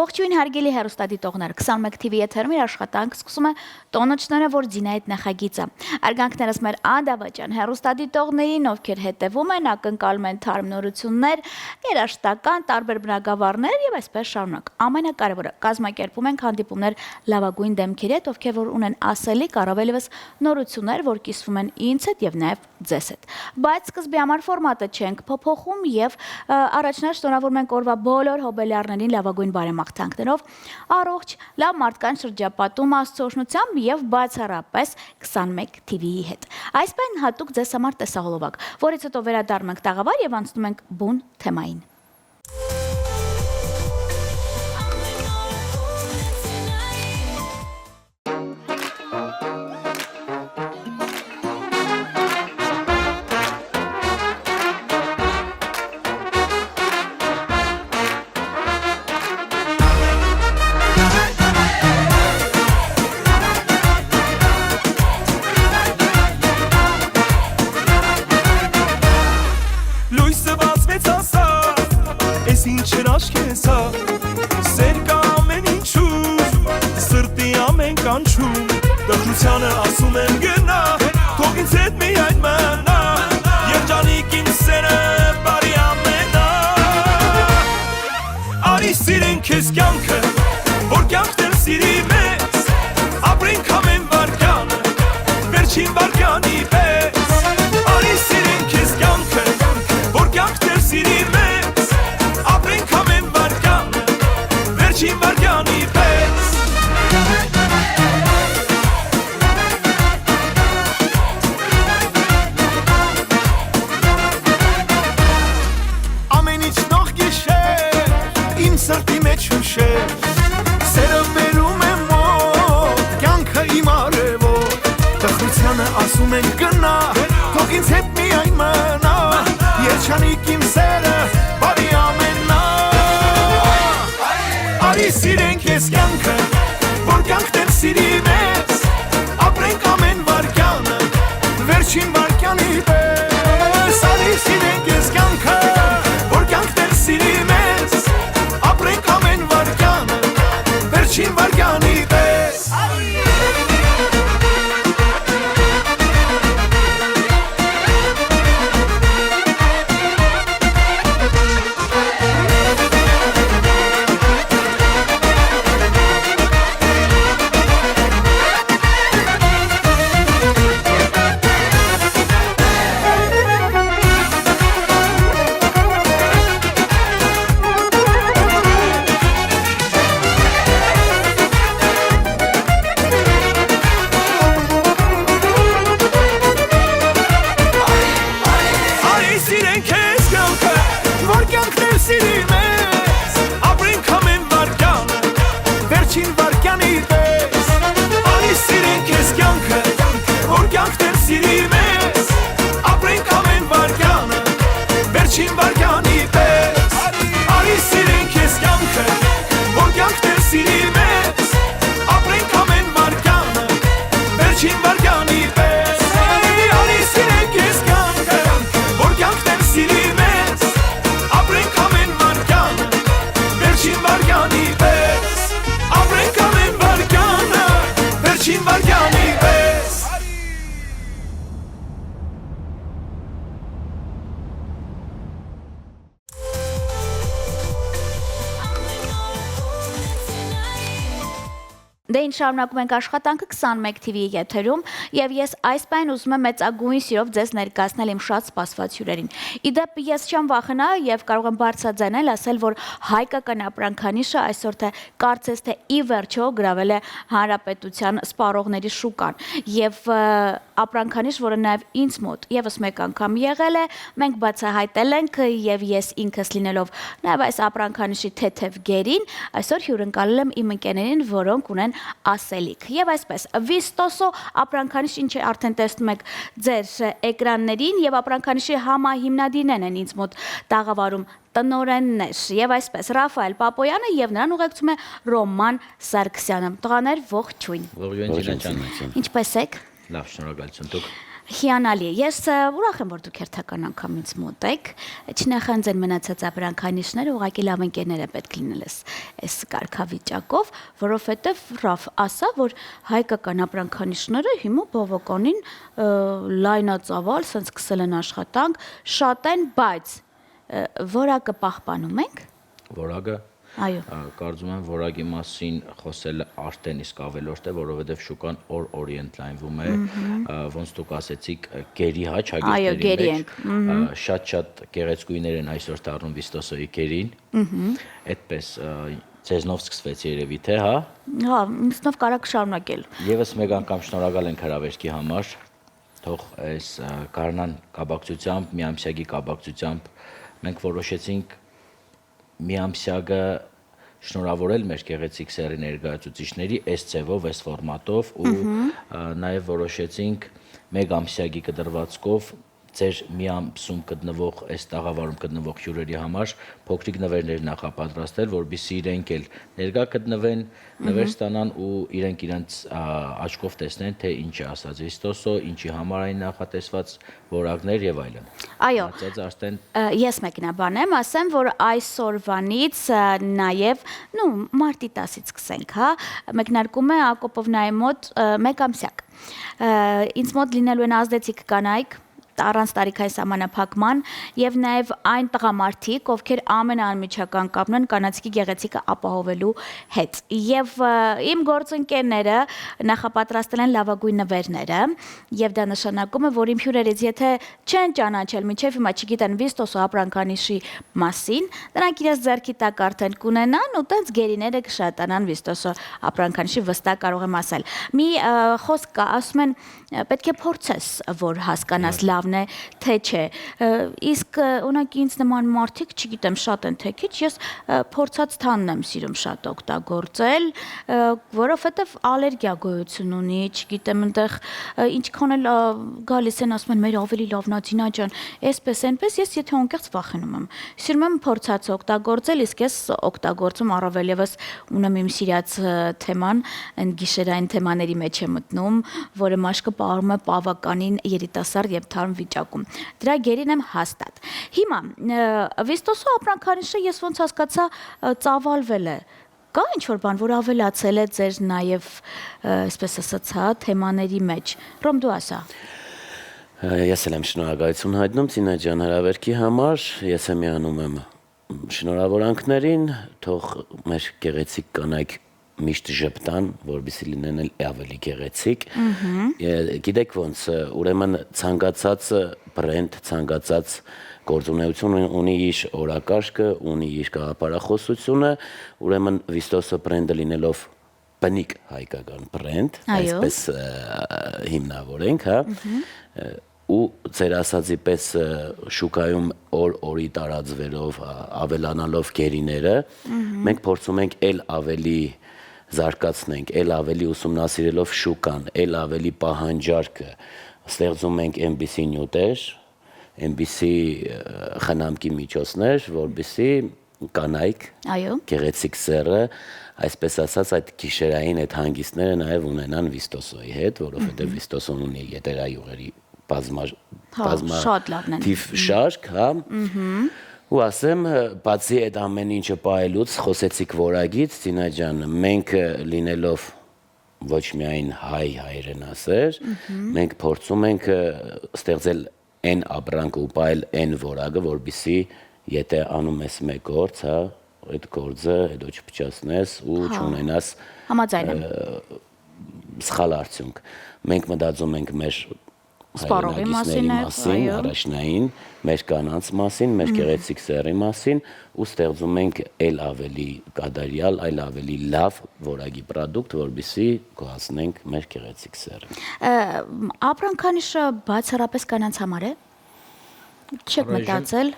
Ողջույն հարգելի հեռուստադիտողներ, 21 TV եթերում իր աշխատանք սկսում է տոնոչները, որ ձինայիդ նախագիծը։ Արգանքներս մեր անդավաճան հեռուստադիտողներին, ովքեր հետևում են, ակնկալում են թարմ նորություններ, երաժշտական, տարբեր բնագավառներ եւ այսպես շարունակ։ Ամենակարևորը, կազմակերպում ենք հանդիպումներ լավագույն դեմքերի հետ, ովքեր որ ունեն ասելիք, առավելևս նորություններ, որ կիսվում են ինձ հետ եւ նաեւ ձեզ հետ։ Բայց սկզբի համար ֆորմատը չենք փոփոխում եւ առաջնահերթ շնորհավորում ենք օրվա բոլոր հոբելյարներին լավագույն բարեմաղթանքներով, առողջ, լավ մարդկանց շրջապատում Աստծո օրհնությամբ եւ բացառապես 21 TV-ի հետ։ Այսպես հատուկ ձեզ համար տեսահոլովակ, որից հետո վերադառնում ենք տաղավար եւ անցնում ենք բուն թեմային։ Դխրությանը ասում եմ գնա, թող ինձ հետ միայն մնա, երջանիկ իմ սերը բարի ամենա։ Արի սիրենք քեզ կյանքը, որ կյանքն սիրի մեզ, ապրենք ամեն վարկանը, վերջին վարկանի պես։ Արի սիրենք քեզ կյանքը, որ կյանքն սիրի մեզ, ապրենք ամեն վարկանը, վերջին վարկանի պես։ Սրտի մեջ հուշեր, սերը վերում է մոտ, կյանքը իմ արևոտ, տխրությանը ասում են գնա, թող ինձ հետ միայն մնա, երջանիկ իմ սերը բարի ամենա։ Արի սիրենք ես կյանքը, որ կյանքն սիրի մեզ, ապրենք ամեն վարկյանը, վերջին վարկյանի պես։ Արի սիրենք ես կյանքը, որ կյանքն սիրի մեզ, ապրենք ամեն վարկյանը, վերջին վարկյանի պես։ Դե ինչ շարունակում ենք աշխատանքը 21 TV-ի եթերում եւ ես այսպես ուզում եմ մեծագույն սիրով ձեզ ներկայացնել իմ շատ սպասված հյուրերին։ Իդեպ ես չեմ վախենա եւ կարող եմ բարձրաձայնել ասել, որ հայկական ապրանքանիշը այսօր թե կարծես թե ի վերջո գրավել է հանրապետության սպառողների շուկան եւ ապրանքանիշ, որը նաեւ ինձ մոտ եւս մեկ անգամ եղել է, մենք բացահայտել ենք եւ ես ինքս լինելով նաեւ այս ապրանքանիշի թեթև գերին, այսօր հյուրընկալել եմ իմ ընկերներին, որոնք ունեն ասելիք։ Եվ այսպես, Վիստոսո ապրանքանիշ, ինչ արդեն տեսնում եք ձեր էկրաններին եւ ապրանքանիշի համահիմնադիրներն են ինձ մոտ տաղավարում տնօրեններ եւ այսպես Ռաֆայել Պապոյանը եւ նրան ուղեկցում է Ռոման Սարգսյանը։ Տղաներ, ողջույն։ Ողջույն Ջինա ջան։ Ինչպե՞ս եք։ Լավ, շնորհակալություն դուք։ Հիանալի է։ Ես ուրախ եմ, որ դուք հերթական անգամ ինձ մոտ եք։ Չնախանձեն մնացած ապրանքանիշները, ուղղակի լավ ընկերներ է պետք լինել այս կարգավիճակով, որովհետև Ռաֆ ասա, որ հայկական ապրանքանիշները հիմա բավականին լայնածավալ, սենց սկսել են աշխատանք, շատ են, բայց որակը պահպանում ենք։ Որակը Այո։ Կարծում եմ որակի մասին խոսելը արդեն իսկ ավելորդ է, որովհետև շուկան օր-օրի ընդլայնվում է, ոնց դուք ասեցիք, գերի հա չագետների մեջ, շատ գեղեցկուիներ են այսօր դառնում Վիստոսոյի գերին, այդպես ձեզնով սկսվեց երևի թե, հա։ Հա, ինձնով կարակ շարունակել։ Եվս մեկ անգամ շնորհակալ ենք հրավերքի համար, թող այս գարնան կապակցությամբ, միամսյակի կապակցությամբ մենք որոշեցինք միամսյակը շնորհավորել մեր գեղեցիկ սերի ներկայացուցիչների այս ձևով, այս ֆորմատով ու նաև որոշեցինք մեկ ամսյակի կտրվածքով ձեր մի ամսում գտնվող այս տաղավարում գտնվող հյուրերի համար փոքրիկ նվերներ նախապատրաստել, որպեսզի իրենք էլ ներկա գտնվեն, նվեր ստանան ու իրենք իրենց աչքով տեսնեն, թե ինչ է ասած Վիստոսո, ինչի համար այն նախատեսված որակներ եւ այլն։ Այո։ Ես մեկնաբան եմ, ասեմ, որ այսօրվանից նաև, մարտի 10-ից սկսենք, հա, մեկնարկում է Ակոպովնայի մոտ մեկ ամսյակ։ Ինձ մոտ լինելու են ազդեցիկ կանայք առանց տարիքային սահմանափակման եւ նաեւ այն տղամարդիկ, ովքեր ամենաանմիջական կապն են կանացիկի գեղեցիկը ապահովելու հետ։ Եվ իմ գործընկերները նախապատրաստել են լավագույն նվերները եւ դա նշանակում է, որ իմ հյուրերից եթե չեն ճանաչել մինչեւ հիմա չգիտեն Վիստոսո ապրանքանիշի մասին, նրանք իրենց ձեռքի տակ արդեն կունենան ու տենց գերիները կշատանան Վիստոսո ապրանքանիշի վստահ կարող եմ ասել։ Մի խոսք կա, ասում են պետք է փորձես, որ հասկանաս լավն է, թե չէ։ Իսկ օրինակ ինձ նման մարդիկ, չգիտեմ, շատ են թե քիչ, ես փորձած թանն եմ սիրում շատ օգտագործել, որովհետև ալերգիա գոյություն ունի, չգիտեմ, այնտեղ ինչքան էլ գալիս են ասում են մեր ավելի լավն է Ձինա ջան, այսպես այնպես, ես եթե անկեղծ վախենում եմ։ Սիրում եմ փորձած օգտագործել, իսկ ես օգտագործում առավել եւս ունեմ իմ սիրած թեման, այն գիշերային թեմաների մեջ է մտնում, որը մաշկը պահում է բավականին երիտասարդ եւ թարմ վիճակում։ Դրա գերին եմ հաստատ։ Հիմա Վիստոսո ապրանքանիշը ես ոնց հասկացա ծավալվել է։ Կա ինչ-որ բան, որ ավելացել է ձեր նաեւ, այսպես ասած, հա, թեմաների մեջ։ Ռոմ դու ասա։ Ես էլ եմ շնորհակալություն հայտնում Ձինա ջան հրավերքի համար, ես եմ միանում եմ շնորհավորանքներին, թող մեր գեղեցիկ կանայք միշտ ժպտան, որպեսզի լինեն ավելի գեղեցիկ։ Գիտեք ոնց, ուրեմն ցանկացած բրենդ, ցանկացած գործունեություն ունի իր օրակարգը, ունի իր գաղափարախոսությունը, ուրեմն Վիստոսո բրենդը լինելով բնիկ հայկական բրենդ, այսպես հիմնավորենք, հա, ու ձեր ասածի պես շուկայում օր-օրի տարածվելով, ավելանալով գերիները, մենք փորձում ենք էլ ավելի զարգացնենք, էլ ավելի ուսումնասիրելով շուկան, էլ ավելի պահանջարկը, ստեղծում ենք այնպիսի նյութեր, այնպիսի խնամքի միջոցներ, որպեսզի կանայք, գեղեցիկ սեռը, այսպես ասած այդ գիշերային այդ հանգիստները նաև ունենան Վիստոսոյի հետ, որովհետև Վիստոսոն ունի ետերայուղերի բազմաթիվ շարք, հա, ու ասեմ, բացի այդ ամեն ինչը պահելուց, խոսեցիք որակից, Ձինա ջան, մենք լինելով ոչ միայն հայրենասեր, մենք փորձում ենք ստեղծել այն ապրանքը ու պահել այն որակը, որպեսզի եթե անում ես մեկ գործ, հա, այդ գործը հետո չփչացնես ու չունենաս սխալ արդյունք։ Մենք մտածում ենք մեր հայրենակիցների մասին, առաջնային, մեր կանանց մասին, մեր գեղեցիկ սեռի մասին ու ստեղծում ենք էլ ավելի կատարյալ, այլ ավելի լավ որակի պրոդուկտ, որպեսզի գոհացնենք մեր գեղեցիկ սեռը։ Ապրանքանիշը բացառապես կանանց համար է։ Չեք մտածել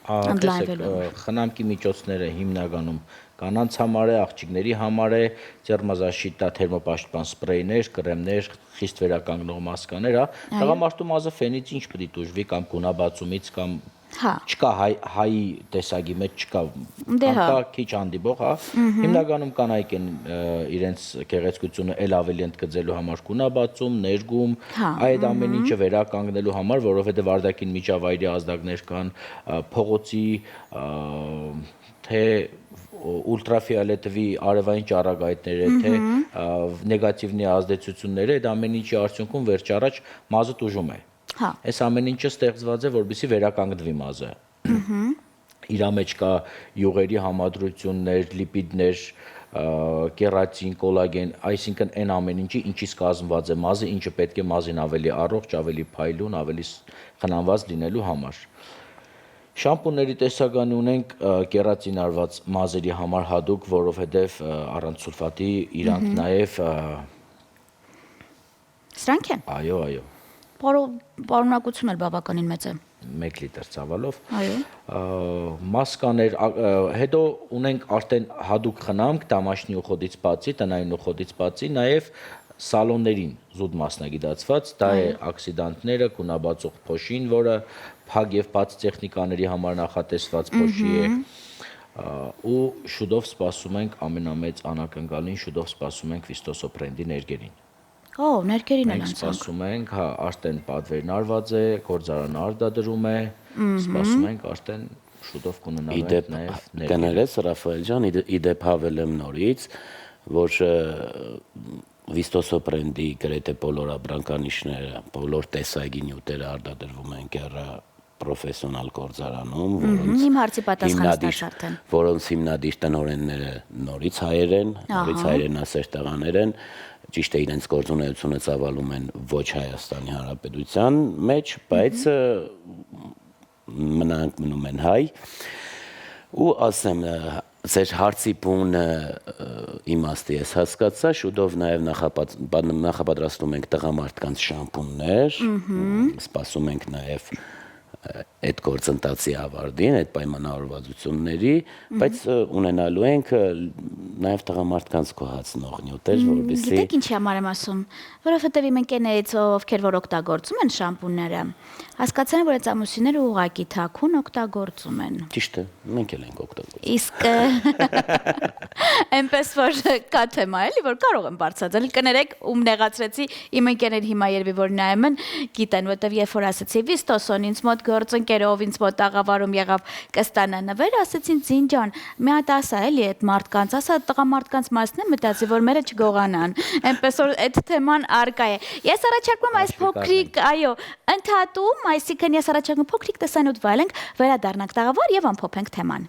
ընդլայնվելու։ Խնամքի միջոցները հիմնականում կանանց համար է, աղջիկների համար է, ձեռմազաշիտա թերմոպաշտպան սպրեյներ, կրեմներ, խիստ վերականգնող մասկաներ, հա, տղամարդու մազը ֆենից ինչ պետք է դժվի կամ գունաբացումից կամ Հա։ Չկա հայի տեսակի մեջ չկա Դե հա։ կա քիչ հանդիպող, հա։ Հիմնականում կանայք են իրենց գեղեցկությունը ել ավելի ընդգծելու համար կունաբացում, ներգում, Հա, այդ ամեն ինչը վերականգնելու համար, որովհետև արտաքին միջավայրի ազդակներ կան, փողոցի թե ուլտրաֆիոլետովի արևային ճառագայթները, թե նեգատիվնի ազդեցությունները, այդ ամեն ինչի արդյունքում վերջ առաջ մազը տուժում է։ Հա։ Այս ամեն ինչը ստեղծված է, որպեսզի վերականգնվի մազը։ Իր մեջ կա յուղերի համադրություններ, լիպիդներ, կերատին, կոլագեն, այսինքն այն ամեն ինչի, ինչից կազմված է մազը, ինչը պետք է մազին ավելի առողջ, ավելի փայլուն, ավելի խնամված լինելու համար։ Շամպունների տեսականի ունենք կերատինարված մազերի համար հատուկ, որովհետև առանց սուլֆատի իրանք նաև Սրանք են։ այո, Պարունակությունը բավականին մեծ է։ 1 լիտր ծավալով։ Այո։ Մասկաներ, հետո ունենք արդեն հատուկ խնամք դամաշնի ուխոդից բացի, տնային ուխոդից բացի, նաև սալոններին զուտ մասնագիտացված, դա է օքսիդանտները, գունաբացող փոշին, որը փակ եւ բաց տեխնիկաների համար նախատեսված փոշի է։ Ու շուտով սպասում ենք ամենամեծ անակնկալին, շուտով սպասում ենք Վիստոսո բրենդի ներկերին։ Օ, ներկերին են Մենք անցանք։ սպասում ենք, հա, արդեն պատվերն արված է, գործարանը արտադրում է, սպասում ենք արդեն շուտով կունենանք նաև ներկեր։ Կներես Ռաֆայել ջան, իդեպ հավել եմ նորից, որ Վիստոսո բրենդի գրեթե բոլոր ապրանքանիշները, բոլոր տեսակի նյութերը արտադրվում են կեռա պրոֆեսիոնալ գործարանում, Իմ հարցի պատասխանը ստաց արդեն։ որոնց հիմնադիր տնօրենները նորից հայերենասեր տղաներ են, ճիշտ է իրենց գործունեությունը ծավալում են ոչ Հայաստանի Հանրապետության մեջ, բայց մնում են հայ, ու ասեմ, ձեր հարցի բուն իմաստի ես հասկացա, շուտով նաև նախապատրաստում ենք տղամարդկանց շամպուններ, սպասում ենք նաև այդ գործընթացի ավարտին, այդ պայմանավորվածությունների, բայց ունենալու ենք նաև տղամարդկանց կոհացնող նյութեր, որովհետեւ Գիտեք ինչի համար եմ ասում, որովհետև իմ ընկերներից ովքեր որ օգտագործում են շամպունները, հասկացան որ այդ ամուսինները ուղղակի թաքուն օգտագործում են։ ճիշտ է, մենք էլ ենք օգտագործում։ Իսկ այնպես որ կա թեմա էլի, որ կարող եմ բարձրացնել, կներեք, ում նեղացրեցի, իմ ընկերներ հիմա երևի որ նայում են, գիտեն, որտեվ երբ որ ասացի Վիստոսոն ինձ մոտ գործընկերով ինձ մոտ աղավարում եղավ կստանա նվեր, ասեցին Ձին ջան, մի հատ ասա էլի այդ մարդկանց, ասա տղամարդկանց մասն է մտածի, որ մերը չգողանան։ Այնպես որ այդ թեման արկա է։ Ես առաջարկում այս փոքրիկ, այո, ընդհատում, այսինքն ես առաջարկում փոքրիկ տեսանյութ վայելենք, վերադառնանք տաղավար եւ ամփոփենք թեման։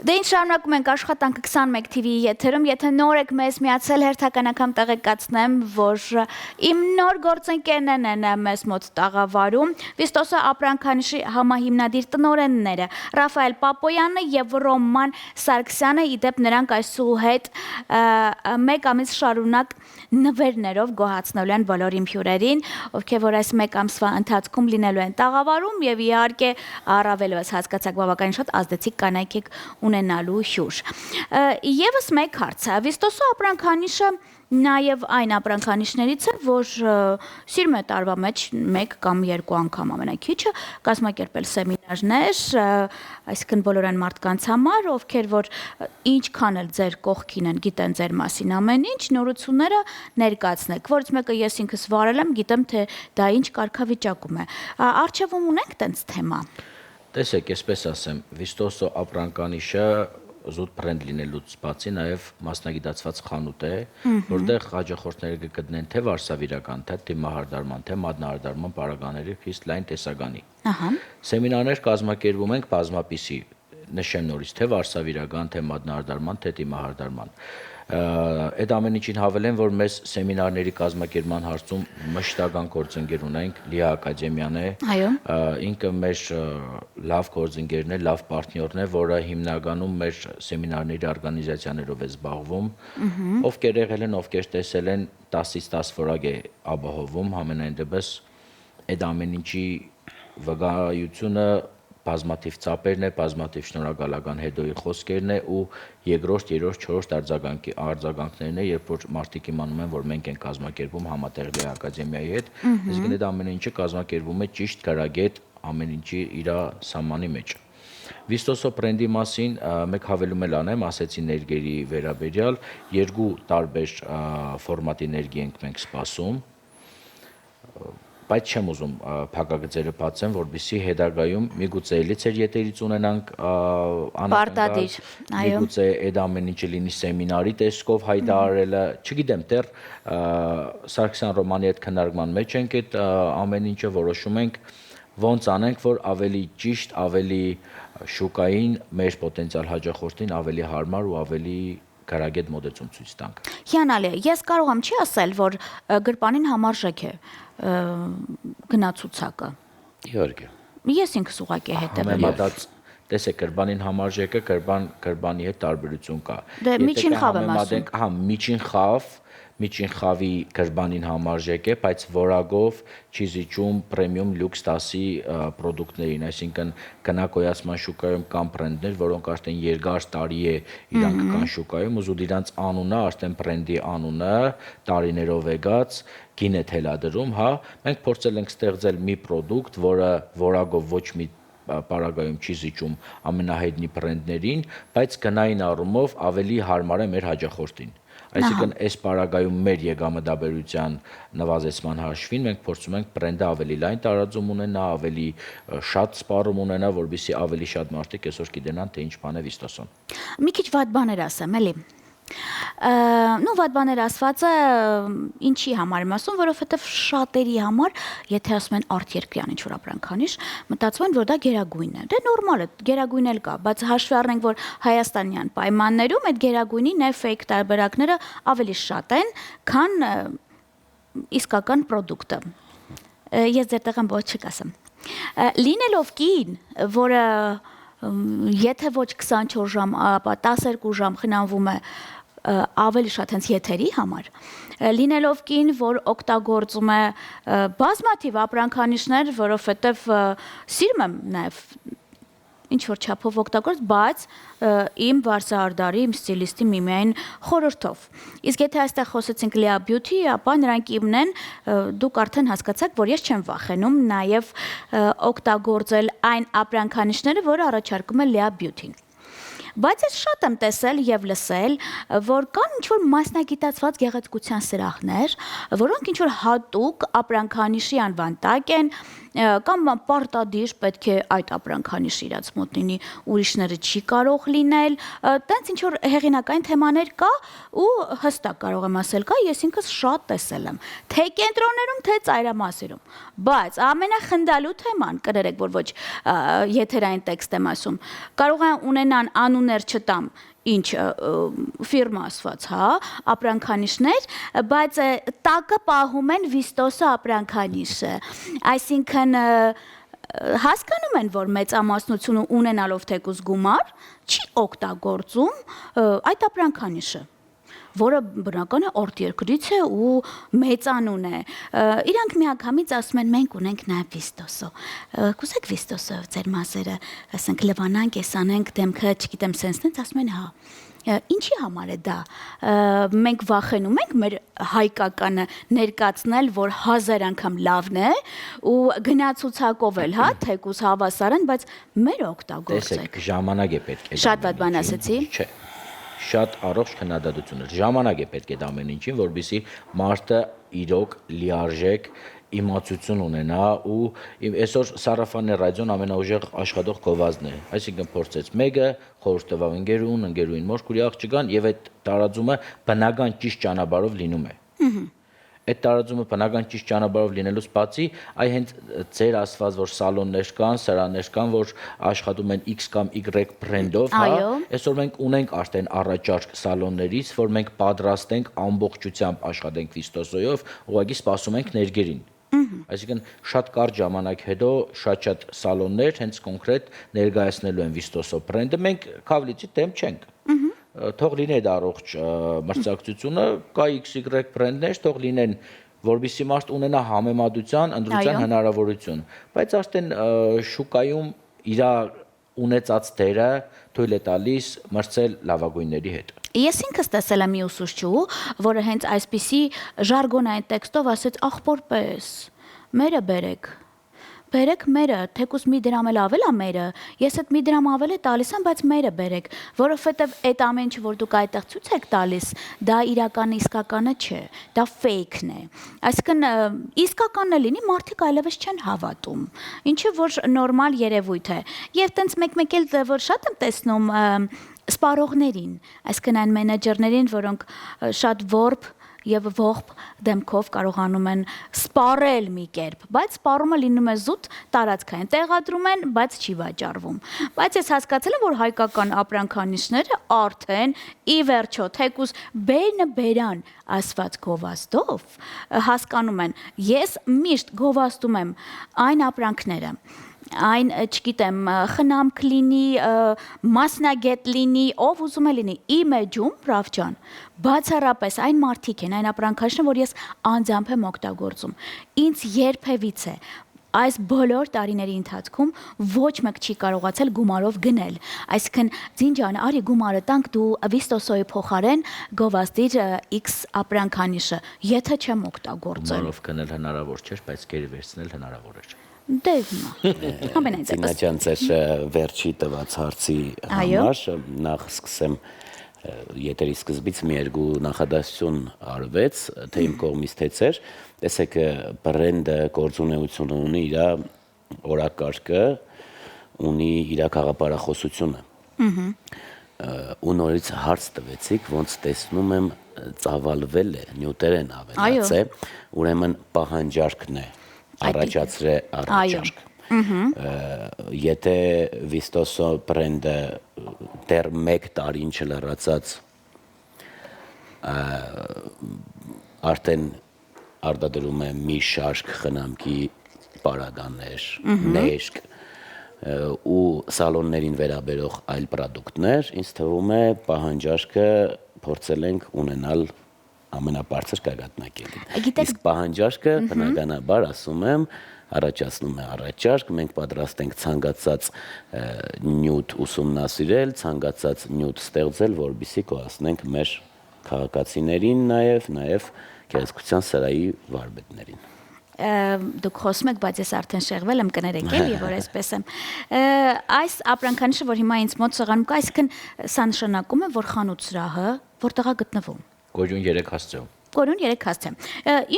Դե ինչ շարունակում ենք աշխատանքը 21 TV-ի եթերում, եթե նոր եք մեզ միացել, հերթական անգամ տեղեկացնեմ, որ իմ նոր գործընկերներն են մեզ մոտ տաղավարում, Վիստոսո ապրանքանիշի համահիմնադիր տնօրենները Ռաֆայել Պապոյանը եւ Ռոման Սարգսյանը, իդեպ նրանք այսուհետ մեկ ամիս շարունակ նվերներով գոհացնելու են բոլոր իմ հյուրերին, ովքեր որ այս մեկ ամսվա ընթացքում լինելու են տաղավարում եւ իհարկե առավելևս հասկացաք բավականին շատ ազդեցիկ կանայք եք ունենալու հյուր։ Եվս մեկ հարց, Վիստոսո ապրանքանիշը նաև այն ապրանքանիշներից է, որ սիրում է տարվա մեջ 1 կամ 2 անգամ ամենաքիչը կազմակերպել սեմինարներ, այսինքն բոլոր այն մարդկանց համար, ովքեր որ ինչքան էլ ձեր կողքին են, գիտեն ձեր մասին ամեն ինչ, նորությունները ներկայացնեք, որից մեկը ես ինքս վարել եմ, գիտեմ թե դա ինչ կարգավիճակում է։ Առջևում ունենք տենց թեմա։ Տեսեք, այսպես ասեմ, Վիստոսո ապրանքանիշը զուտ բրենդ լինելուց բացի նաև մասնագիտացված խանութ է, որտեղ հաճախորդները կգտնեն թե վարսավիրական, թե դիմահարդարման, թե մատնահարդարման պարագաների խիստ լայն տեսականի։ Սեմինարներ կազմակերպում ենք բազմապիսի, նշեմ նորից, թե վարսավիրական, թե մատնահարդարման, թե դիմահարդարման։ Այդ ամեն ինչին հավելեմ, որ մեզ սեմինարների կազմակերպման հարցում մշտական գործընկեր ունենք, Լիա ակադեմիան է, ինքը մեր լավ գործընկերն է, լավ պարտներն է, որը հիմնականում մեր սեմինարների օրգանիզացիաներով է զբաղվում, ովքեր եղել են, ովքեր տեսել են 10-ից 10 որակ է ապահովում, համենայն դեպս այդ ամեն ինչի վկայությունը բազմաթիվ ծապերն է, բազմաթիվ շնորհակալական հետոյի խոսքերն է ու երկրորդ, երրորդ, չորրորդ արձագանքներն է, երբ որ մարդիկ իմանում են, որ մենք ենք կազմակերպում համատեղ Լիա ակադեմիայի հետ, այսինքն այդ ամեն ինչը կազմակերպվում է ճիշտ գրագետ ամեն ինչի իր սահմանի մեջ։ Վիստոսո բրենդի մասին մեկ հավելում էլ անեմ, ասեցի ներգերի վերաբերյալ, 2 տարբեր ֆորմատի ներգի ենք մենք սպասում, բայց չեմ ուզում փակագծերը բացեմ, որպեսզի հետագայում միգուցե էլից էր ետերից ունենանք պարտադիր, միգուցե այդ ամեն ինչը լինի սեմինարի տեսքով հայտարարելը, չգիտեմ, դեռ Սարգսյան Ռոմանի հետ քննարկման մեջ ենք այդ ամեն ինչը որոշում ենք ոնց անենք, որ ավելի ճիշտ, ավելի շուկային մեր պոտենցիալ հաճախորդին ավելի հարմար ու ավելի գրագետ մոտեցում ցույց տանք։ Հիանալի է, ես կարող եմ չի ասել, որ գրպանին համարժեք է գնացուցակը։ Իհարկե։ Ես ինքս ուղղակի հետևել եմ։ Տեսեք, գրպանին համարժեքը գրպանի հետ տարբերություն կա։ Դե միջին խավ եմ ասում։ Հա, միջին խավի գրպանին համարժեք է, բայց որակով չի զիջում պրեմիում լյուքս դասի պրոդուկտներին, այսինքն գնակոյացման շուկայում կան բրենդներ, որոնք արդեն երկար տարի է իրանք կան շուկայում, ու զուտ իրանց անունը, արդեն բրենդի անունը տարիներով եկած գին է թելադրում, հա, մենք փորձել ենք ստեղծել մի պրոդուկտ, որը որակով ոչ մի պարագայում չի զիջում ամենահայտնի բրենդներին, բայց գնային առումով ավելի հարմար է մեր հաճախորդին։ Այսինքն այս պարագայում մեր եկամտաբերության նվազեցման հաշվին մենք փորձում ենք բրենդը ավելի լայն տարածում ունենա, ավելի շատ սպառում ունենա, որովհետեւ ավելի շատ մարդիկ այսօր գիտենան, թե ինչ բան է Վիստոսոն։ Մի քիչ վատ բաներ ասեմ, էլի։ Նու վատ բաներ ասվածը ինչի համար եմ ասում, որովհետև շատերի համար, եթե ասում են արտերկրյան ինչ-որ ապրանքանիշ, մտածում են, որ դա գերագույն է։ Դե նորմալ է, գերագույն էլ կա, բայց հաշվի առնենք, որ հայաստանյան պայմաններում այդ գերագույնի նաև ֆեյք տարբերակները ավելի շատ են, քան իսկական պրոդուկտը։ Ես ձեր տեղն ոչ չկասեմ։ Լինելով կին, որը եթե ոչ 24 ժամ, ապա 12 ժամ խնամվում է ավելի շատ հենց եթերի համար, լինելով կին, որ օգտագործում է բազմաթիվ ապրանքանիշներ, որովհետև սիրում եմ նաև ինչ-որ չափով օգտագործ, բայց իմ վարսահարդարի, իմ ստիլիստի միմիային խորհրդով։ Իսկ եթե այստեղ խոսեցինք Լիա Բյութի, ապա նրանք իմնեն, դուք արդեն հասկացաք, որ ես չեմ վախենում նաև օգտագործել այն ապրանքանիշները, որը առաջարկում է Լիա Բյութին։ Բայց ես շատ եմ տեսել եւ լսել, որ կան ինչ-որ մասնագիտացված գեղեցկության սրահներ, որոնք ինչ-որ հատուկ ապրանքանիշի անվան տակ են կամ պարտադիր պետք է այդ ապրանքանիշը իրաց մոտ լինի, ուրիշները չի կարող լինել, տենց ինչ որ հեղինակային թեմաներ կա ու հստակ կարող եմ ասել կա, ես ինքս շատ տեսել եմ, թե կենտրոններում, թե ծայրամասերում, բայց ամենախնդալու թեման, կներեք, որ ոչ եթերային տեքստ եմ ասում, կարող են ունենան անուններ չտամ, ինչ ֆիրմա ասված, հա, ապրանքանիշներ, բայց տակը պահում են վիստոսը ապրանքանիշը, այսինքն հասկանում են, որ մեծամասնությունը ունենալով թեկուզ գումար, չի օգտագործում այդ ապրանքանիշը, որը բնական է արտերկրից է ու մեծանուն է։ Իրանք միանգամից ասում են մենք ունենք նաև վիստոսո։ Կուզեք վիստոսո ձեր մասերը, ասենք լվանանք, կեսանենք, դեմքը, չգիտեմ, սենսնից ասում են հա։ Ինչի համար է դա։ Մենք վախենում ենք մեր հայկականը ներկացնել, որ 1000 անգամ լավն է ու գնացուցակով էլ, հա, թեկուզ հավասար են, բայց մեր օգտագործեք։ Տեսեք, ժամանակ է պետք է։ Շատ վատ բան ասեցի։ Չէ։ Շատ առողջ քննադատություն է։ Ժամանակ է պետք է դա ամեն ինչին, որովհետեւ մարդը իրոք լիարժեք իմացություն ունենա ու այսօր Սարաֆանե ռադիոն ամենաուժեղ աշխատող գովազդն է, այսինքն փորձեց մեկը խորհուրդ տվավ ընկերուին մոշկուրի աղջկան եւ այդ տարածումը բնական ճիշտ ճանապարհով լինում է։ Այդ տարածումը բնական ճիշտ ճանապարհով լինելուց բացի, այ հենց ձեր ասված որ սալոններ կան, սրաներ կան, որ աշխատում են X կամ Y բրենդով, հա, այսօր մենք ունենք արդեն առաջարկ սալոններից, որ մենք պատրաստ ենք ամբողջությամբ աշխատենք վիստոսոյով, ուղղակի սպասում ենք ներգերին։ Այսինքն շատ կարճ ժամանակ հետո շատ սալոններ հենց կոնկրետ ներկայացնելու են վիստոսո բրենդը, մենք քավլիցի դեմ չենք։ Թող լինի այդ առողջ մրցակցությունը, կա XY բրենդներ, թող լինեն, որովհետեւ մարդ ունենա համեմատության, ընդրության հնարավորություն, բայց արդեն շուկայում իր ունեցած դերը թույլ է տալիս մրցել լավագույնների հետ։ Ես ինքս տեսել եմ մի ուսուցչու, որը հենց այսպիսի ժարգոնային տեքստով ասեց ախպորպես, մերը բերեք մերը, թեկուզ մի դրամ էլ ավել է մերը, ես այդ մի դրամ ավել է տալիս եմ, բայց մերը բերեք, որովհետև այդ ամեն ինչ, որ դուք այդտեղ ցույց եք տալիս, դա իրականը իսկականը չէ, դա ֆեյքն է։ Այսինքն իսկականն է լինի, մարդիկ այլևս չեն հավատում, ինչը որ նորմալ երևույթ է։ Եվ տենց մեկ-մեկ էլ որ շատ եմ տեսնում սպառողներին, այսինքն այն մենեջերներին, որոնք շատ որբ եւ ողբ դեմքով կարողանում են սպառել մի կերպ, բայց սպառումը լինում է զուտ տարածքային, տեղադրում են, բայց չի վաճառվում։ Բայց ես հասկացել եմ, որ հայկական ապրանքանիշները արդեն ի վերջո թեկուզ բերան ասված գովազդով հասկանում են, ես միշտ գովազդում եմ այն ապրանքները, այն, չգիտեմ, խնամք լինի, մասնագետ լինի, ով ուզում է լինի, իմ էջում, Ռաֆ ջան, բացառապես այն մարդիկ են, այն ապրանքանիշները, որ ես անձամբ եմ օգտագործում։ Ինձ երբևիցե այս բոլոր տարիների ընթացքում ոչ մեկ չի կարողացել գումարով գնել։ Այսինքն, ձինջան, արի գումարը տանք դու վիստոսոյի փոխարեն գովազդիր X ապրանքանիշը, եթե չեմ օգտագործել։ Գումարով գնել հնարավոր չէր, բայց գերի վերցնել հնարավոր էր։ Դե ամենայն դեպս։ Տինաջան ձեր վերջի տված հարցի համար նախ սկսեմ եթերի սկզբից մի երկու նախադասություն արվեց, թե իմ կողմից թե ձեր, տեսեք բրենդը գործունեություն ունի իր օրակարգը, ունի իր խաղապարախոսությունը։ Ու նորից հարց տվեցիք, ոնց տեսնում եմ ծավալվել է, նյութերեն ավելաց է, ուրեմն պահանջարկն է առաջացրե առաջարկ։ Եթե վիստոսո բրենդը դեռ 1 տարին չլրացած արդեն արտադրում է մի շարք խնամքի պարագաներ, նեշկ ու սալոններին վերաբերող այլ պրոդուկտներ, ինձ թվում է պահանջարկը փորձել ենք ունենալ ամենաբարձր գագաթնակետին։ Իսկ պահանջարկը բնականաբար ասում եմ առաջացնում է առաջարկ, մենք պատրաստ ենք ցանկացած նյութ ուսումնասիրել, ցանկացած նյութ ստեղծել, որովհետեւ կոհասնենք մեր քաղաքացիներին, նաև գեղեցկության սրահի վարպետներին։ Դուք խոսում եք, բայց ես արդեն շեղվել եմ, կներեք էլ եւ որ այսպես եմ։ Այս ապրանքանիշը, որ հիմա ինձ մոտ սեղանում կա, այսինքն սա նշանակում է, որ խանութ սրահը որտեղ է գտնվում։ Գոյություն 3 հասցեում։ Կորյուն 3 հասցե։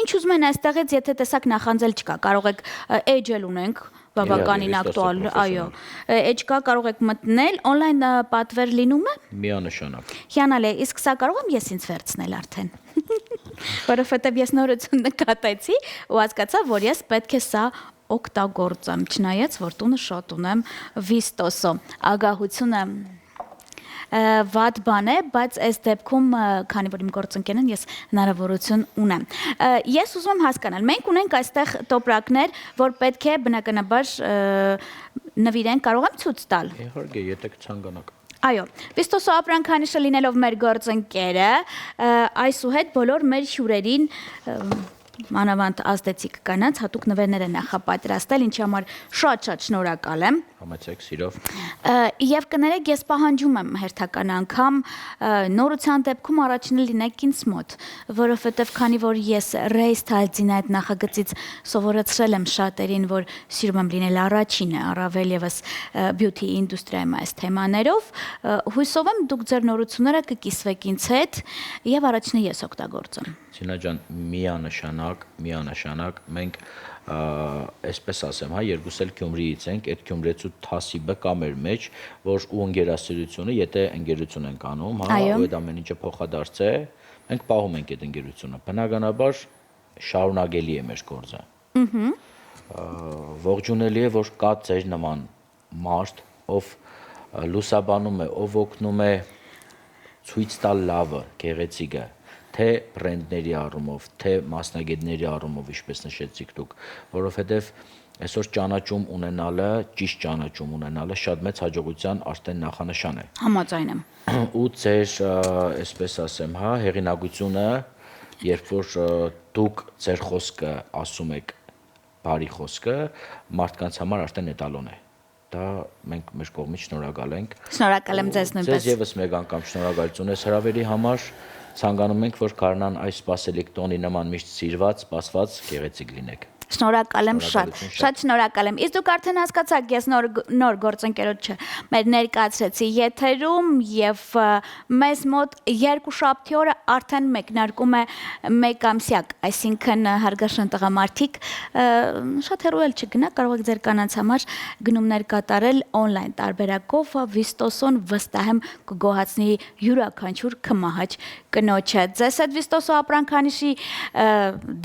Ինչ ուզում են այստեղից, եթե տեսակ նախանձել չկա, կարող եք edge-ել ունենք, բավականին ակտուալ, այո, edge կա, կարող եք մտնել, on-line պատվեր լինում է։ Միանշանակ։ Հիանալի է, իսկ սա կարող եմ ես ինձ վերցնել արդեն։ Որովհետև ես նորություն նկատեցի ու հասկացա, որ ես պետք է սա օգտագործեմ, չնայած որ տունը շատ ունեմ Վիստոսո։ Ագահությունը վատ բան է, բայց այս դեպքում, քանի որ իմ գործընկերն ես հնարավորություն ունեմ։ Ես ուզում եմ հասկանալ, մենք ունենք այստեղ տոպրակներ, որ պետք է բնականաբար նվիրեն, կարող եմ ցույց տալ։ Իհարկե, եթե կցանկանաք։ Այո, Վիստոսո ապրանքանիշը լինելով մեր գործընկերը, այսուհետ բոլոր մեր հյուրերին մանավանդ ազդեցիկ կանանց հատուկ նվերներ են նախապատրաստել, ինչի համար շատ շնորհակալ եմ։ Համեցեք սիրով։ Եվ կներեք, ես պահանջում եմ հերթական անգամ նորության դեպքում առաջինը լինեք ինձ մոտ, որովհետև քանի որ ես Race Talzin այդ նախագծից սովորեցրել եմ շատերին, որ սիրում եմ լինել առաջինը, առավել եւս beauty ինդուստրիայում այս թեմաներով, հույսով եմ դուք ձեր նորությունները կկիսվեք ինձ հետ եւ առաջինը ես օգտագործեմ։ Սինա ջան, միանշանակ մենք այսպես ասեմ, հա, երկուս էլ Գյումրիից ենք, այդ Գյումրեցու թասիբը կա մեր մեջ, որ ու ընկերասերությունը, եթե ընկերություն ենք անում, հա, ու այդ ամեն ինչը փոխադարձ է, մենք պահում ենք այդ ընկերությունը։ Բնականաբար շարունակելի է մեր գործը։ Ողջունելի է, որ կա ձեր նման մարդ, ով լուսաբանում է, ով օգնում է ցույց տալ լավը, գեղեցիկը, թե բրենդների առումով, թե մասնագետների առումով, ինչպես նշեցիք դուք, որովհետև այսօր ճանաչում ունենալը, ճիշտ ճանաչում ունենալը շատ մեծ հաջողության արդեն նախանշան է։ Համաձայն եմ։ Ու ձեր, այսպես ասեմ, հա, հեղինակությունը, երբ որ դուք ձեր խոսքը ասում եք, բարի խոսքը, մարդկանց համար արդեն էտալոն է։ Դա մենք մեր կողմից շնորհակալ ենք։ Շնորհակալ եմ ձեզ նույնպես։ Ձեզ եւս մեկ անգամ շնորհակալություն ես հրավերի համար։ Ցանկանում ենք, որ Կարնան այս սպասելիք տոնի նման միշտ սիրված, սպասված, գեղեցիկ լինեք։ Շնորհակալ եմ շատ շնորհակալ եմ։ Իսկ դուք արդեն հասկացաք, ես նոր գործընկերոջը մեր ներկայացրեցի եթերում եւ մեզ մոտ երկու շաբթի օրը արդեն մեկնարկում է մեկամսյակ, այսինքն հարգարժան տղամարդիկ շատ հեռու էլ չգնա, կարող եք ձեր կանանց համար գնումներ կատարել on-line տարբերակով, Վիստոսոն վստահ եմ կգոհացնի յուրաքանչյուր քմահաճ կնոջը։ Ձեզ այդ Վիստոսո ապրանքանիշի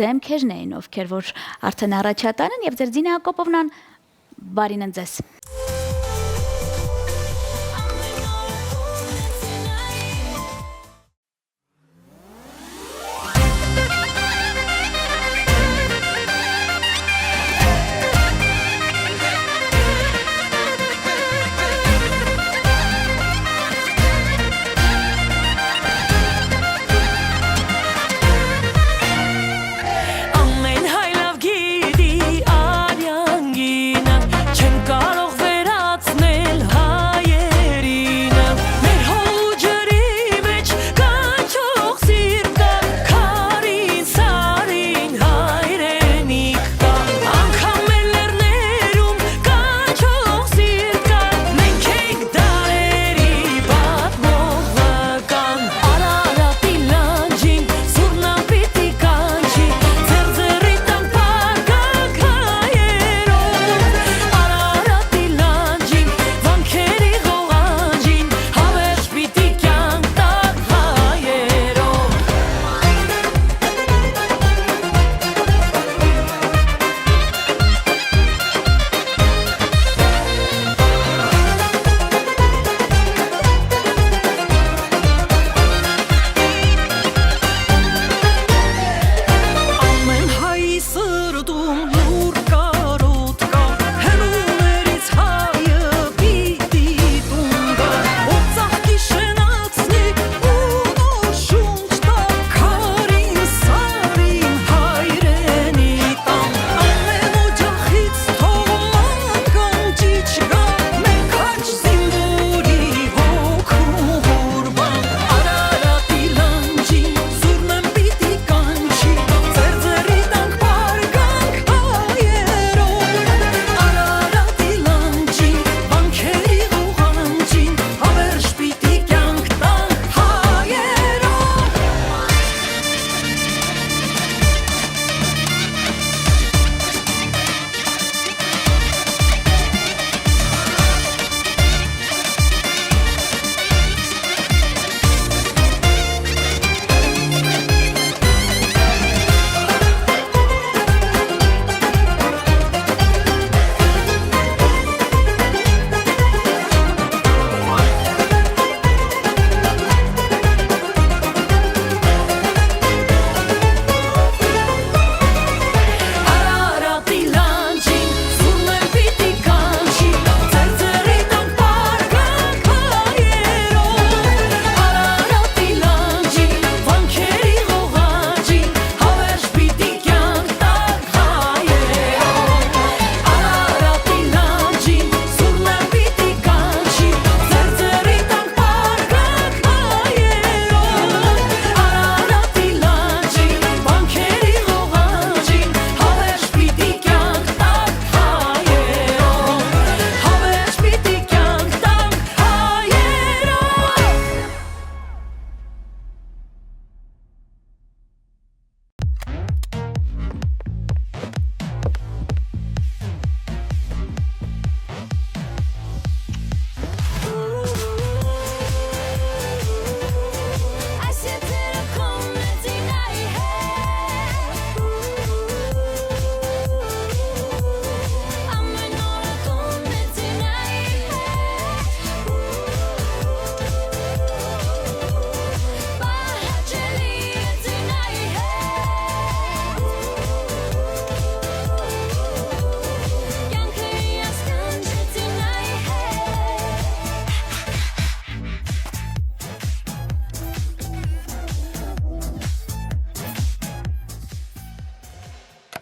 դեմքերն էին, ովքեր որ արդեն առաջատան են եւ ձեր Զինա Հակոբովնան բարին ձեզ։